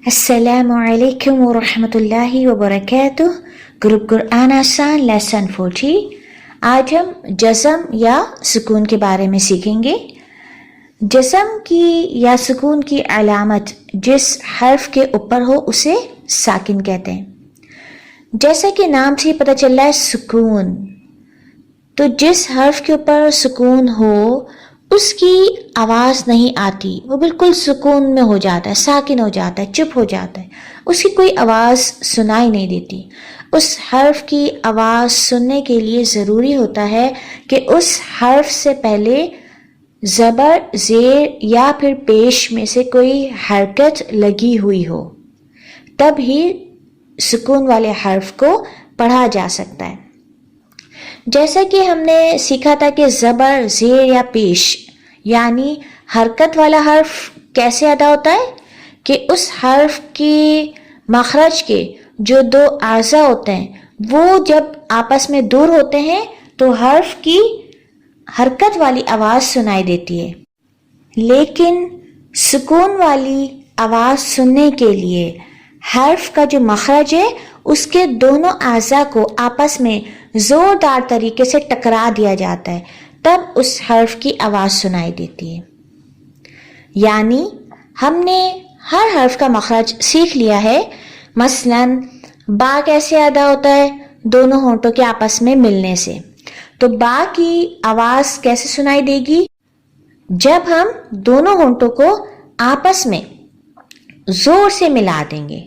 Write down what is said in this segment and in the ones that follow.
السلام علیکم ورحمۃ اللہ وبرکاتہ۔ گروپ قرآن آسان لیسن 40۔ آج ہم جزم یا سکون کے بارے میں سیکھیں گے۔ جزم کی یا سکون کی علامت جس حرف کے اوپر ہو اسے ساکن کہتے ہیں۔ جیسا کہ نام سے پتہ چل رہا ہے سکون، تو جس حرف کے اوپر سکون ہو اس کی آواز نہیں آتی، وہ بالکل سکون میں ہو جاتا ہے، ساکن ہو جاتا ہے، چپ ہو جاتا ہے، اس کی کوئی آواز سنائی نہیں دیتی۔ اس حرف کی آواز سننے کے لیے ضروری ہوتا ہے کہ اس حرف سے پہلے زبر، زیر یا پھر پیش میں سے کوئی حرکت لگی ہوئی ہو، تب ہی سکون والے حرف کو پڑھا جا سکتا ہے۔ جیسا کہ ہم نے سیکھا تھا کہ زبر، زیر یا پیش یعنی حرکت والا حرف کیسے ادا ہوتا ہے کہ اس حرف کی مخرج کے جو دو اعضاء ہوتے ہیں وہ جب آپس میں دور ہوتے ہیں تو حرف کی حرکت والی آواز سنائی دیتی ہے، لیکن سکون والی آواز سننے کے لیے حرف کا جو مخرج ہے اس کے دونوں اعضاء کو آپس میں زوردار طریقے سے ٹکرا دیا جاتا ہے، تب اس حرف کی آواز سنائی دیتی ہے۔ یعنی ہم نے ہر حرف کا مخرج سیکھ لیا ہے۔ مثلاً با کیسے ادا ہوتا ہے؟ دونوں ہونٹوں کے آپس میں ملنے سے۔ تو با کی آواز کیسے سنائی دے گی؟ جب ہم دونوں ہونٹوں کو آپس میں زور سے ملا دیں گے،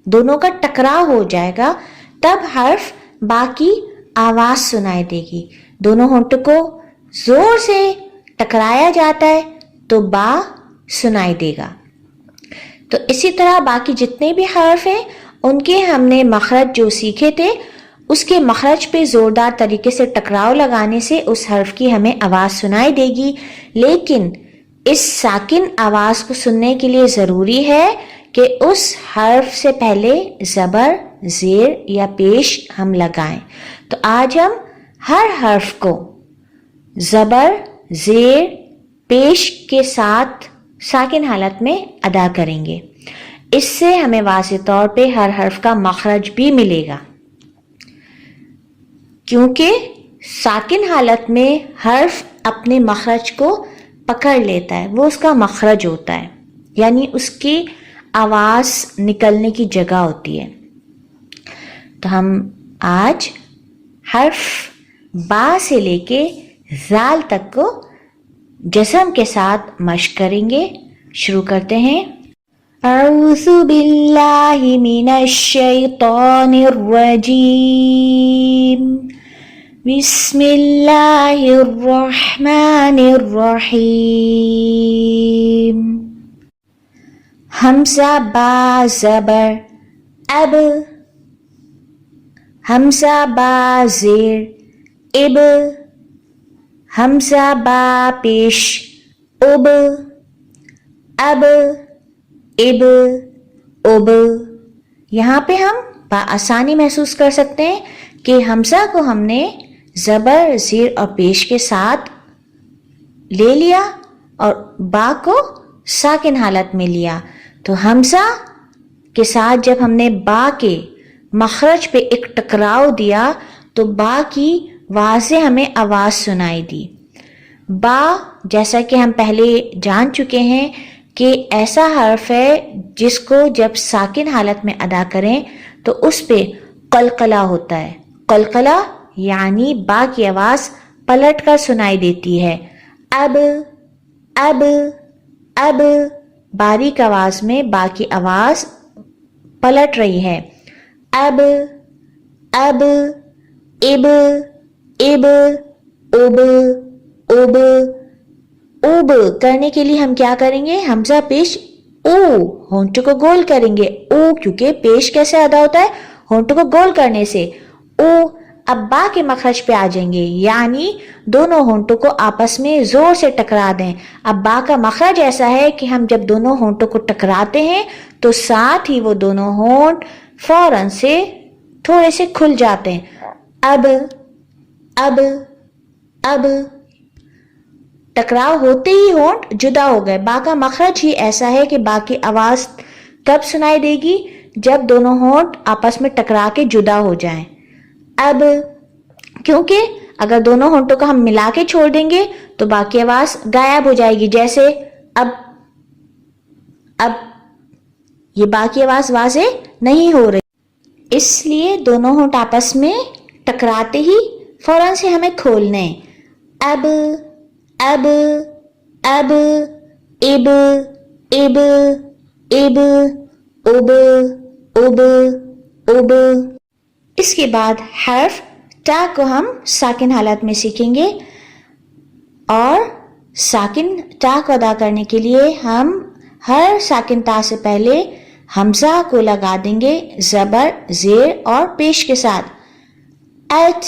دونوں کا ٹکراؤ ہو جائے گا، تب حرف با کی آواز سنائی دے گی۔ دونوں ہونٹوں کو زور سے ٹکرایا جاتا ہے تو با سنائی دے گا۔ تو اسی طرح باقی جتنے بھی حرف ہیں ان کے ہم نے مخرج جو سیکھے تھے اس کے مخرج پہ زوردار طریقے سے ٹکراؤ لگانے سے اس حرف کی ہمیں آواز سنائی دے گی، لیکن اس ساکن آواز کو سننے کے لیے ضروری ہے کہ اس حرف سے پہلے زبر، زیر یا پیش ہم لگائیں۔ تو آج ہم ہر حرف کو زبر، زیر، پیش کے ساتھ ساکن حالت میں ادا کریں گے۔ اس سے ہمیں واضح طور پہ ہر حرف کا مخرج بھی ملے گا، کیونکہ ساکن حالت میں حرف اپنے مخرج کو پکڑ لیتا ہے، وہ اس کا مخرج ہوتا ہے، یعنی اس کی آواز نکلنے کی جگہ ہوتی ہے۔ تو ہم آج حرف با سے لے کے زال تک کو جزم کے ساتھ مشق کریں گے۔ شروع کرتے ہیں۔ اعوذ باللہ من الشیطان الرجیم، بسم اللہ الرحمن الرحیم۔ حمزہ با زبر اب، حمزہ با زیر اب، حمزہ با پیش اب، اب، اب، اب۔ یہاں پہ ہم بآسانی محسوس کر سکتے ہیں کہ حمزہ کو ہم نے زبر، زیر اور پیش کے ساتھ لے لیا اور با کو ساکن حالت میں لیا۔ تو حمزہ کے ساتھ جب ہم نے با کے مخرج پہ ایک ٹکراؤ دیا تو با کی واضح ہمیں آواز سنائی دی۔ با جیسا کہ ہم پہلے جان چکے ہیں کہ ایسا حرف ہے جس کو جب ساکن حالت میں ادا کریں تو اس پہ قلقلہ ہوتا ہے۔ قلقلہ یعنی با کی آواز پلٹ کر سنائی دیتی ہے۔ اب، اب، اب، باریک آواز میں با کی آواز پلٹ رہی ہے۔ اب، اب، اب، اب، اب، اب۔ اوب کرنے کے لیے ہم کیا کریں گے؟ حمزہ پیش او، ہونٹوں کو گول کریں گے۔ او کیونکہ پیش کیسے ادا ہوتا ہے؟ ہونٹوں کو گول کرنے سے۔ او، اب با کے مخرج پہ آ جائیں گے، یعنی دونوں ہونٹوں کو آپس میں زور سے ٹکرا دیں۔ اب با کا مخرج ایسا ہے کہ ہم جب دونوں ہونٹوں کو ٹکراتے ہیں تو ساتھ ہی وہ دونوں ہونٹ فوراً سے تھوڑے سے کھل جاتے ہیں۔ اب، اب، اب۔ ٹکراؤ ہوتے ہی ہونٹ جدا ہو گئے۔ با کا مخرج ہی ایسا ہے کہ با کی آواز کب سنائی دے گی؟ جب دونوں ہونٹ آپس میں ٹکرا کے جدا ہو جائیں. اب کیونکہ اگر دونوں ہونٹوں کو ہم ملا کے چھوڑ دیں گے تو باقی آواز غائب ہو جائے گی، جیسے اب یہ باقی آواز واضح نہیں ہو رہی. اس لیے دونوں ہونٹ آپس میں ٹکراتے ہی فوراً سے ہمیں کھولنے ہیں. اب اب اب اب اب اب اب اب اب. اس کے بعد حرف تا کو ہم ساکن حالت میں سیکھیں گے، اور ساکن تا کو ادا کرنے کے لیے ہم ہر ساکن تا سے پہلے حمزہ کو لگا دیں گے زبر، زیر اور پیش کے ساتھ. ایت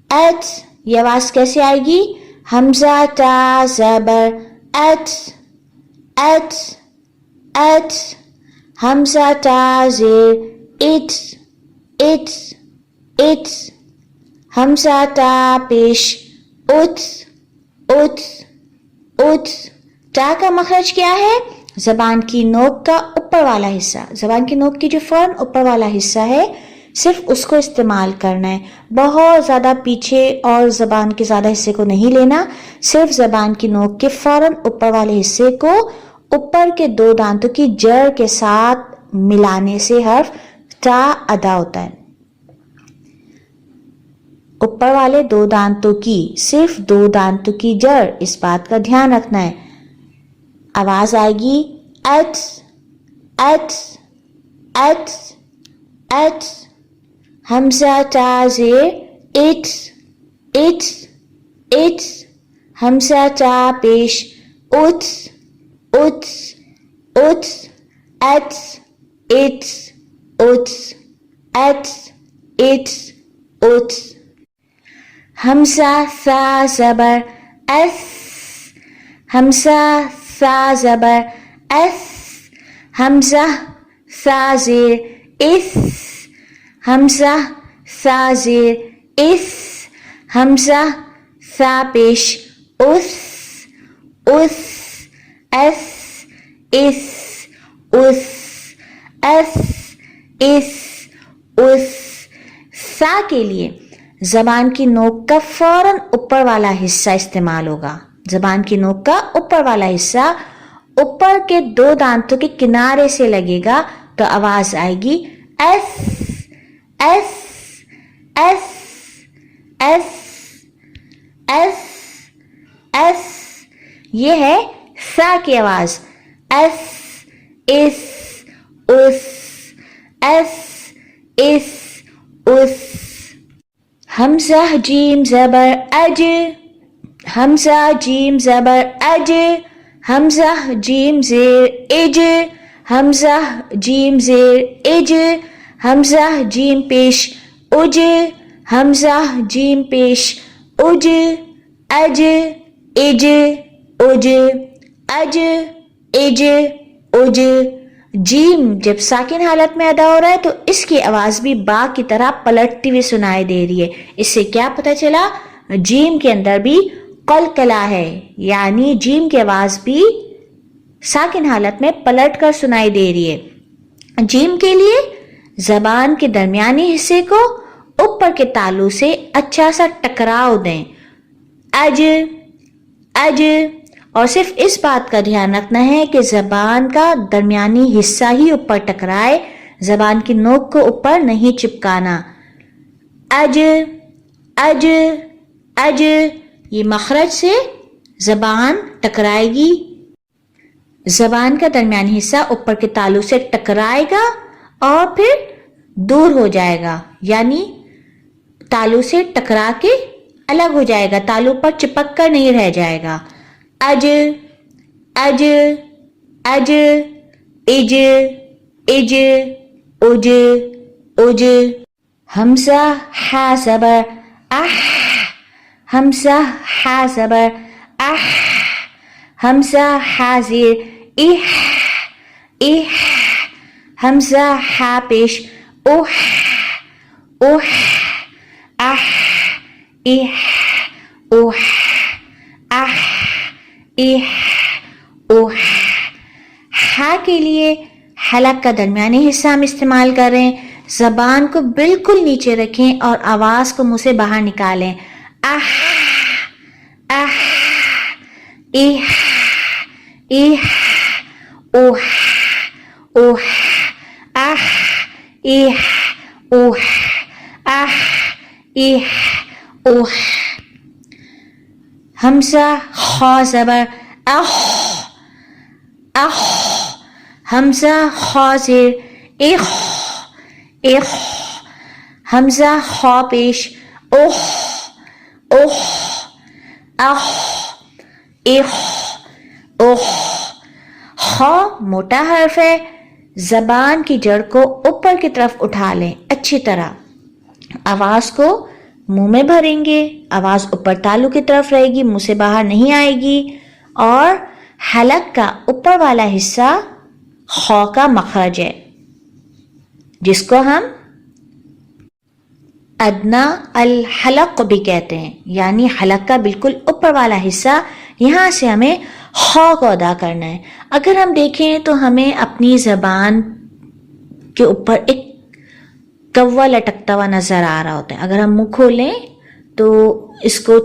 ایت. یہ آواز کیسے آئے گی؟ حمزہ تا زبر ایت ایت ایت. حمزہ تا زیر ایت ایت ایت. حمزہ تا پیش ات ات ات. تا کا مخرج کیا ہے؟ زبان کی نوک کا اوپر والا حصہ. زبان کی نوک کی جو فوراً اوپر والا حصہ ہے صرف اس کو استعمال کرنا ہے. بہت زیادہ پیچھے اور زبان کے زیادہ حصے کو نہیں لینا. صرف زبان کی نوک کے فوراً اوپر والے حصے کو اوپر کے دو دانتوں کی جڑ کے ساتھ ملانے سے حرف تا ادا ہوتا ہے. اوپر والے دو دانتوں کی، صرف دو دانتوں کی جڑ، اس بات کا دھیان رکھنا ہے. آواز آئے گی ایت ایت ایت ایت. حمزہ تا زیر ایت ایت ایت. حمزہ تا پیش ات ات ات. ایت ایت ات ایت ایت ات. حمزہ ثا زبر ایس. حمزہ ثا زبر ایس. حمزہ ثا زیر اس. حمزہ ثا زیر اس. حمزہ ثا پیش اس اس. ایس اس اس ایس اس اس. سا کے لیے زبان کی نوک کا فوراً اوپر والا حصہ استعمال ہوگا. زبان کی نوک کا اوپر والا حصہ اوپر کے دو دانتوں کے کنارے سے لگے گا تو آواز آئے گی S S S S S S. یہ ہے سا کی آواز. ایس اس اس ایس اس اس. حمزہ جیم زبر اج. حمزہ جیم زبر اج. حمزہ جیم زیر اج. حمزہ جیم زیر اج. حمزہ جیم پیش اج. حمزہ جیم پیش اج. اج اج اج اج اج اج. جیم جب ساکن حالت میں ادا ہو رہا ہے تو اس کی آواز بھی با کی طرح پلٹتی ہوئی سنائی دے رہی ہے. اس سے کیا پتہ چلا؟ جیم کے اندر بھی قلقلہ ہے، یعنی جیم کی آواز بھی ساکن حالت میں پلٹ کر سنائی دے رہی ہے. جیم کے لیے زبان کے درمیانی حصے کو اوپر کے تالو سے اچھا سا ٹکراؤ دیں. اج اج. اور صرف اس بات کا دھیان رکھنا ہے کہ زبان کا درمیانی حصہ ہی اوپر ٹکرائے، زبان کی نوک کو اوپر نہیں چپکانا. اج اج اج. یہ مخرج سے زبان ٹکرائے گی. زبان کا درمیانی حصہ اوپر کے تالو سے ٹکرائے گا اور پھر دور ہو جائے گا، یعنی تالو سے ٹکرا کے الگ ہو جائے گا، تالو پر چپک کر نہیں رہ جائے گا. اج اج اج. اج اج اج اج. حمزہ ح زبر اح. حمزہ ح زبر اح. حمزہ ح زیر اح اح. حمزہ ح پیش اح اح. اح اح اح اح اح اح. ح کے لیے حلق کا درمیانی حصہ ہم استعمال کریں. زبان کو بالکل نیچے رکھیں اور آواز کو منہ سے باہر نکالیں. اح اح اح اح اوہ اوہ اح اح اوہ اح اح اوہ. حمزہ خا زبر اخ اخ. حمزہ خا زیر اخ اخ. حمزہ خا پیش اخ اخ اخ اخ اخ. خا موٹا حرف ہے. زبان کی جڑ کو اوپر کی طرف اٹھا لیں اچھی طرح. آواز کو منہ میں بھریں گے. آواز اوپر تالو کی طرف رہے گی, منہ سے باہر نہیں آئے گی. اور حلق کا اوپر والا حصہ خا کا مخرج ہے جس کو ہم ادنا الحلق بھی کہتے ہیں, یعنی حلق کا بالکل اوپر والا حصہ. یہاں سے ہمیں خا کو ادا کرنا ہے. اگر ہم دیکھیں تو ہمیں اپنی زبان کے اوپر ایک کوا لٹکتا ہوا نظر آ رہا ہوتا ہے. اگر ہم منہ کھولیں تو اس کو